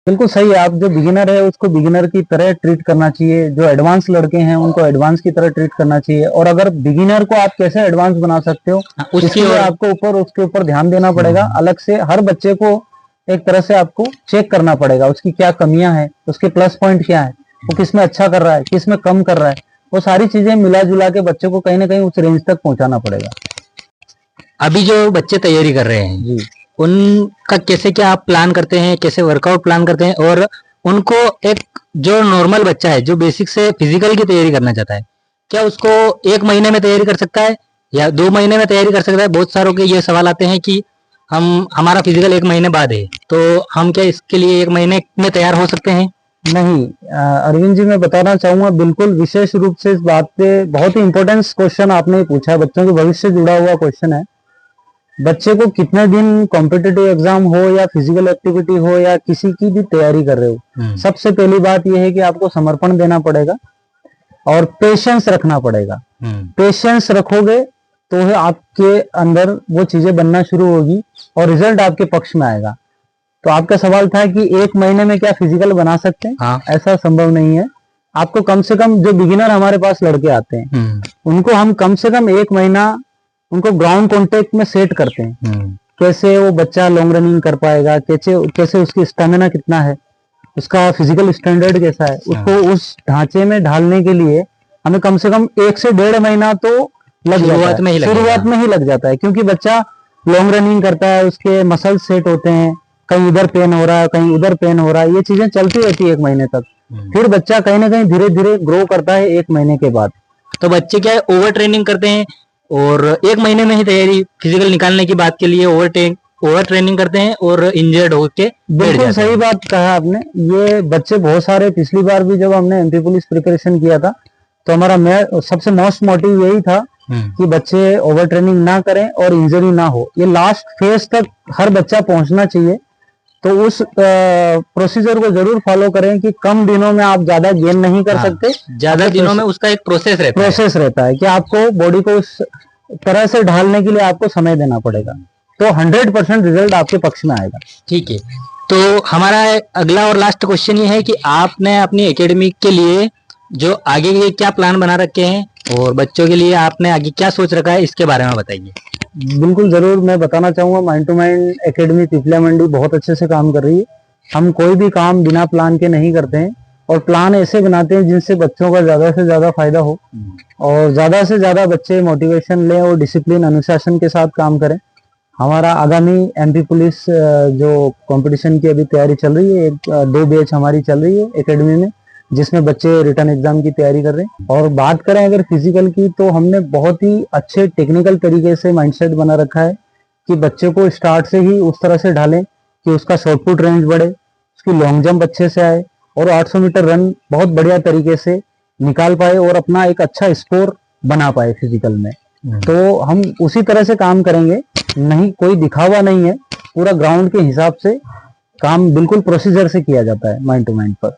बिल्कुल सही है। आप जो बिगिनर है उसको बिगिनर की तरह ट्रीट करना चाहिए, जो एडवांस लड़के हैं उनको एडवांस की तरह ट्रीट करना चाहिए। और अगर बिगिनर को आप कैसे एडवांस बना सकते हो उसकी इसके लिए और आपको उसके ऊपर ध्यान देना पड़ेगा। अलग से हर बच्चे को एक तरह से आपको चेक करना पड़ेगा, उसकी क्या कमियां हैं, उसके प्लस पॉइंट क्या है, वो किसमें अच्छा कर रहा है, किसमें कम कर रहा है। वो सारी चीजें मिला जुला के बच्चे को कहीं ना कहीं उस रेंज तक पहुंचाना पड़ेगा। अभी जो बच्चे तैयारी कर रहे हैं जी, उनका कैसे क्या आप प्लान करते हैं, कैसे वर्कआउट प्लान करते हैं, और उनको एक जो नॉर्मल बच्चा है जो बेसिक से फिजिकल की तैयारी करना चाहता है, क्या उसको 1 महीने में तैयारी कर सकता है या 2 महीने में तैयारी कर सकता है? बहुत सारों के ये सवाल आते हैं कि हम हमारा फिजिकल 1 महीने बाद है, तो हम क्या इसके लिए 1 महीने में तैयार हो सकते हैं? नहीं अरविंद जी, मैं बताना चाहूंगा बिल्कुल विशेष रूप से इस बात पे। बहुत ही इंपॉर्टेंट क्वेश्चन आपने पूछा है, बच्चों के भविष्य से जुड़ा हुआ क्वेश्चन है। बच्चे को कितने दिन कॉम्पिटिटिव एग्जाम हो या फिजिकल एक्टिविटी हो या किसी की भी तैयारी कर रहे हो, सबसे पहली बात यह है कि आपको समर्पण देना पड़ेगा और पेशेंस रखना पड़ेगा। पेशेंस रखोगे तो है आपके अंदर वो चीजें बनना शुरू होगी और रिजल्ट आपके पक्ष में आएगा। तो आपका सवाल था कि 1 महीने में क्या फिजिकल बना सकते हैं? हाँ। ऐसा संभव नहीं है। आपको कम से कम, जो बिगिनर हमारे पास लड़के आते हैं उनको हम कम से कम 1 महीना उनको ग्राउंड कॉन्टेक्ट में सेट करते हैं। कैसे वो बच्चा लॉन्ग रनिंग कर पाएगा, कैसे कैसे उसकी स्टेमिना कितना है, उसका फिजिकल स्टैंडर्ड कैसा है, उसको उस ढांचे में ढालने के लिए हमें कम से कम 1 से 1.5 महीना तो लग जाता है। शुरुआत में ही लग जाता है, क्योंकि बच्चा लॉन्ग रनिंग करता है, उसके मसल सेट होते हैं, कहीं इधर पेन हो रहा है, कहीं उधर पेन हो रहा है, ये चीजें चलती रहती है 1 महीने तक। फिर बच्चा कहीं ना कहीं धीरे धीरे ग्रो करता है 1 महीने के बाद। तो बच्चे क्या है, ओवर ट्रेनिंग करते हैं और 1 महीने में ही तैयारी फिजिकल निकालने की बात के लिए ओवर ट्रेनिंग करते हैं और इंजर्ड होके बिल्कुल सही बात कहा आपने। ये बच्चे बहुत सारे, पिछली बार भी जब हमने एमपी पुलिस प्रिपरेशन किया था तो हमारा सबसे मोस्ट मोटिव यही था कि बच्चे ओवर ट्रेनिंग ना करें और इंजरी ना हो। ये लास्ट फेज तक हर बच्चा पहुंचना चाहिए। तो उस प्रोसीजर को जरूर फॉलो करें कि कम दिनों में आप ज्यादा गेन नहीं कर सकते। ज्यादा दिनों में उसका एक प्रोसेस रहता है कि आपको बॉडी को उस तरह से ढालने के लिए आपको समय देना पड़ेगा। तो 100% रिजल्ट आपके पक्ष में आएगा। ठीक है, तो हमारा अगला और लास्ट क्वेश्चन ये है कि आपने अपनी एकेडमी के लिए जो आगे के क्या प्लान बना रखे हैं और बच्चों के लिए आपने आगे क्या सोच रखा है, इसके बारे में बताइए। बिल्कुल जरूर, मैं बताना चाहूंगा Mind to Mind Academy Pipla Mandi बहुत अच्छे से काम कर रही है। हम कोई भी काम बिना प्लान के नहीं करते हैं और प्लान ऐसे बनाते हैं जिनसे बच्चों का ज्यादा से ज्यादा फायदा हो और ज्यादा से ज्यादा बच्चे मोटिवेशन लें और डिसिप्लिन अनुशासन के साथ काम करें। हमारा आगामी एमपी पुलिस जो कंपटीशन की अभी तैयारी चल रही है, 2 बैच हमारी चल रही है एकेडमी में, जिसमें बच्चे रिटर्न एग्जाम की तैयारी कर रहे हैं। और बात करें अगर फिजिकल की, तो हमने बहुत ही अच्छे टेक्निकल तरीके से माइंडसेट बना रखा है कि बच्चे को स्टार्ट से ही उस तरह से ढालें कि उसका शॉर्टपुट रेंज बढ़े, उसकी लॉन्ग जंप अच्छे से आए और 800 मीटर रन बहुत बढ़िया तरीके से निकाल पाए और अपना एक अच्छा स्कोर बना पाए फिजिकल में। तो हम उसी तरह से काम करेंगे, नहीं कोई दिखावा नहीं है, पूरा ग्राउंड के हिसाब से काम बिल्कुल प्रोसीजर से किया जाता है माइंड टू माइंड पर।